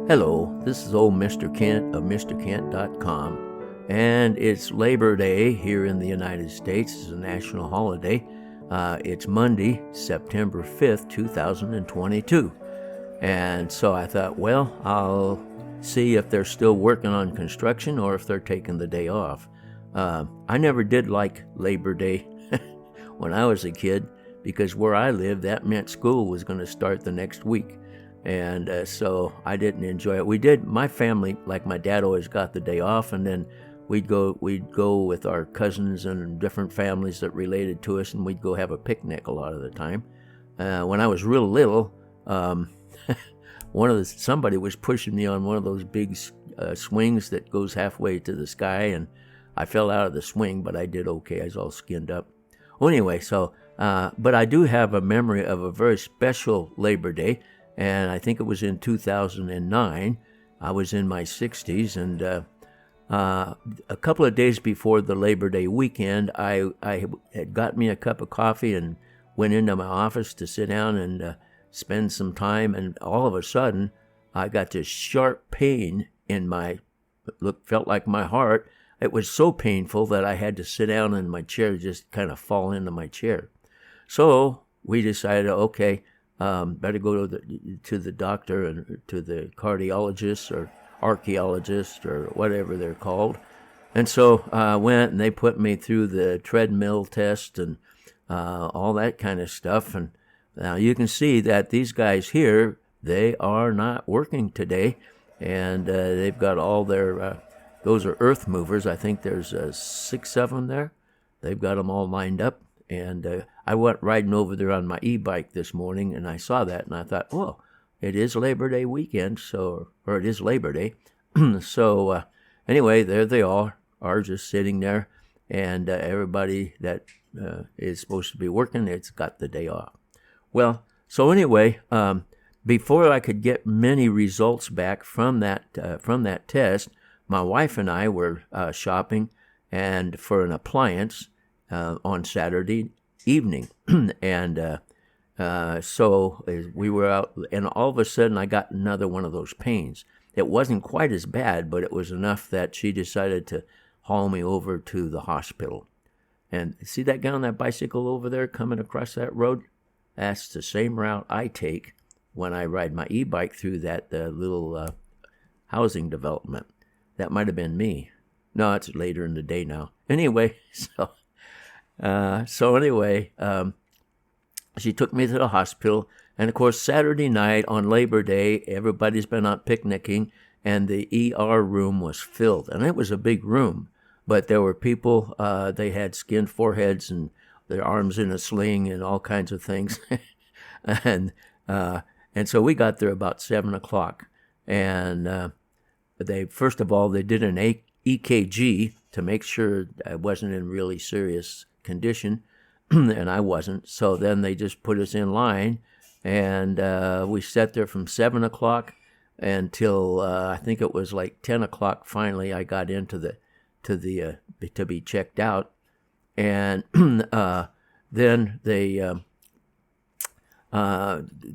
Hello, this is old Mr. Kent of MrKent.com, and it's Labor Day here in the United States. It's a national holiday. It's Monday, September 5th, 2022. And so I thought, well, I'll see if they're still working on construction or if they're taking the day off. I never did like Labor Day when I was a kid, because where I lived, that meant school was going to start the next week. And so I didn't enjoy it. My family, like my dad always got the day off, and then we'd go with our cousins and different families that related to us, and we'd go have a picnic a lot of the time. When I was real little, somebody was pushing me on one of those big swings that goes halfway to the sky, and I fell out of the swing, but I did okay. I was all skinned up. Well, anyway, but I do have a memory of a very special Labor Day. And I think it was in 2009. I was in my 60s, and a couple of days before the Labor Day weekend, I had got me a cup of coffee and went into my office to sit down and spend some time, and all of a sudden, I got this sharp pain in felt like my heart. It was so painful that I had to sit down in my chair, just kind of fall into my chair. So we decided, okay, better go to the doctor and to the cardiologist or archaeologist or whatever they're called. And so I went, and they put me through the treadmill test and all that kind of stuff. And now you can see that these guys here, they are not working today, and they've got all their those are earth movers. I think there's 6 of them there. They've got them all lined up. And I went riding over there on my e-bike this morning, and I saw that, and I thought, well, it is Labor Day weekend, or it is Labor Day. So anyway, there they are just sitting there, and everybody that is supposed to be working, it's got the day off. Well, so anyway, before I could get many results back from that test, my wife and I were shopping and for an appliance on Saturday evening. And so we were out, and all of a sudden I got another one of those pains. It wasn't quite as bad, but it was enough that she decided to haul me over to the hospital. And see that guy on that bicycle over there coming across that road? That's the same route I take when I ride my e-bike through that little housing development. That might have been me. No, it's later in the day now. Anyway, she took me to the hospital, and of course Saturday night on Labor Day, everybody's been out picnicking, and the ER room was filled, and it was a big room, but there were people, they had skinned foreheads and their arms in a sling and all kinds of things, and so we got there about 7:00, and first of all they did an EKG to make sure I wasn't in really serious condition, and I wasn't. So then they just put us in line, and we sat there from 7:00 until I think it was like 10:00. Finally, I got into to be checked out, and then they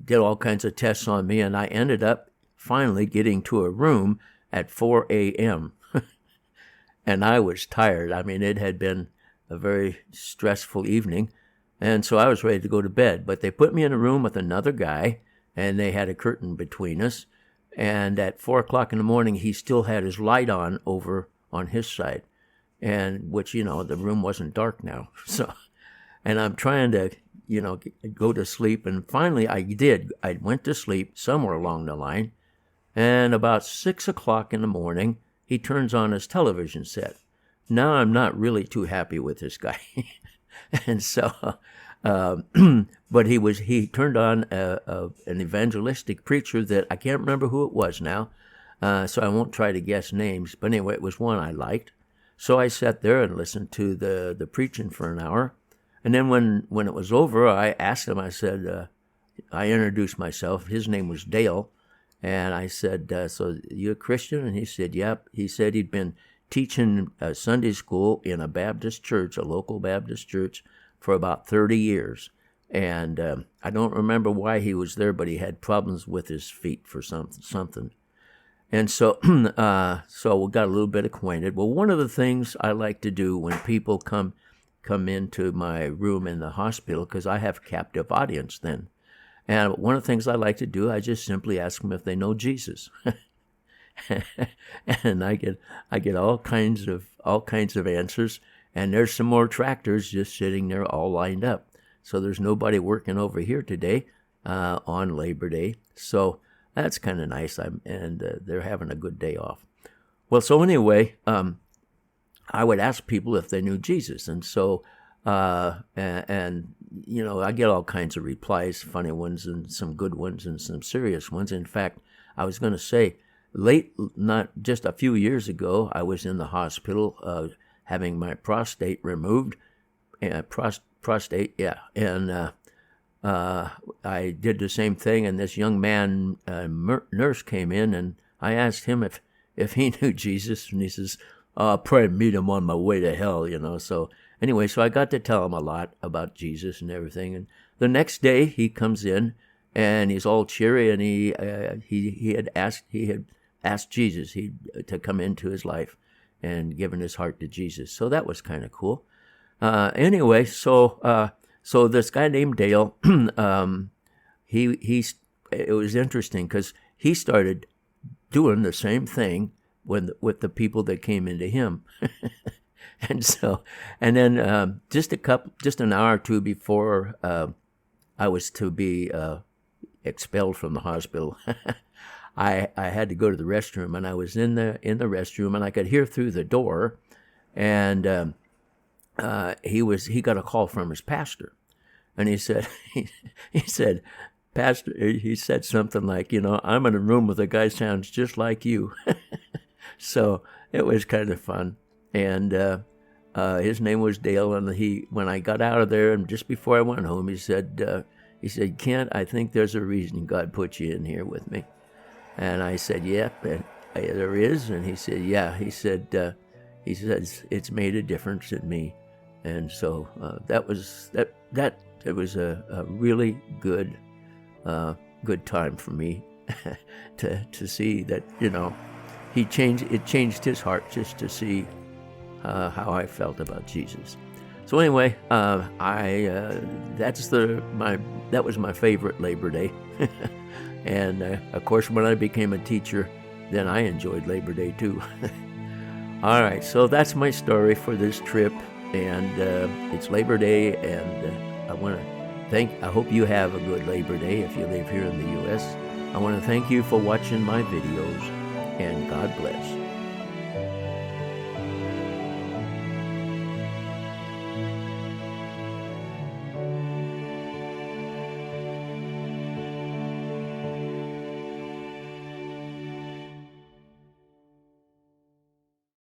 did all kinds of tests on me, and I ended up finally getting to a room at 4 a.m. And I was tired. I mean, it had been a very stressful evening, and so I was ready to go to bed. But they put me in a room with another guy, and they had a curtain between us. And at 4:00 in the morning, he still had his light on over on his side, and which, the room wasn't dark now. So, and I'm trying to, go to sleep. And finally, I did. I went to sleep somewhere along the line, and about 6:00 in the morning, he turns on his television set. Now I'm not really too happy with this guy. And so, but he turned on an evangelistic preacher that I can't remember who it was now, so I won't try to guess names. But anyway, it was one I liked. So I sat there and listened to the preaching for an hour. And then when it was over, I asked him, I said, I introduced myself. His name was Dale. And I said, so you a Christian? And he said, yep. He said he'd been teaching Sunday school in a Baptist church, a local Baptist church, for about 30 years. And I don't remember why he was there, but he had problems with his feet for something. And so, so we got a little bit acquainted. Well, one of the things I like to do when people come into my room in the hospital, because I have captive audience then, and one of the things I like to do, I just simply ask them if they know Jesus, and I get all kinds of answers. And there's some more tractors just sitting there all lined up. So there's nobody working over here today on Labor Day. So that's kind of nice. And they're having a good day off. Well, so anyway, I would ask people if they knew Jesus. And so, and you know, I get all kinds of replies, funny ones and some good ones and some serious ones. In fact, I was going to say, not just a few years ago, I was in the hospital having my prostate removed, and I did the same thing, and this young man, nurse, came in, and I asked him if he knew Jesus, and he says, "I'll probably meet him on my way to hell," you know. So anyway, so I got to tell him a lot about Jesus and everything, and the next day he comes in, and he's all cheery, and he had asked Jesus to come into his life and given his heart to Jesus. So that was kind of cool. Anyway, so this guy named Dale, it was interesting because he started doing the same thing with the people that came into him. And then just an hour or two before I was to be expelled from the hospital, I had to go to the restroom, and I was in the restroom, and I could hear through the door, and he got a call from his pastor, and he said Pastor, he said something like, you know, I'm in a room with a guy sounds just like you. So it was kind of fun, and his name was Dale, and when I got out of there and just before I went home, he said, Kent, I think there's a reason God put you in here with me. And I said, yep, and there is. And he said, yeah. He said, it's made a difference in me. And so it was a really good time for me to see that, you know, it changed his heart just to see how I felt about Jesus. So anyway, that was my favorite Labor Day. And of course, when I became a teacher, then I enjoyed Labor Day too. All right, so that's my story for this trip, and it's Labor Day, and I hope you have a good Labor Day if you live here in the U.S. I want to thank you for watching my videos, and God bless.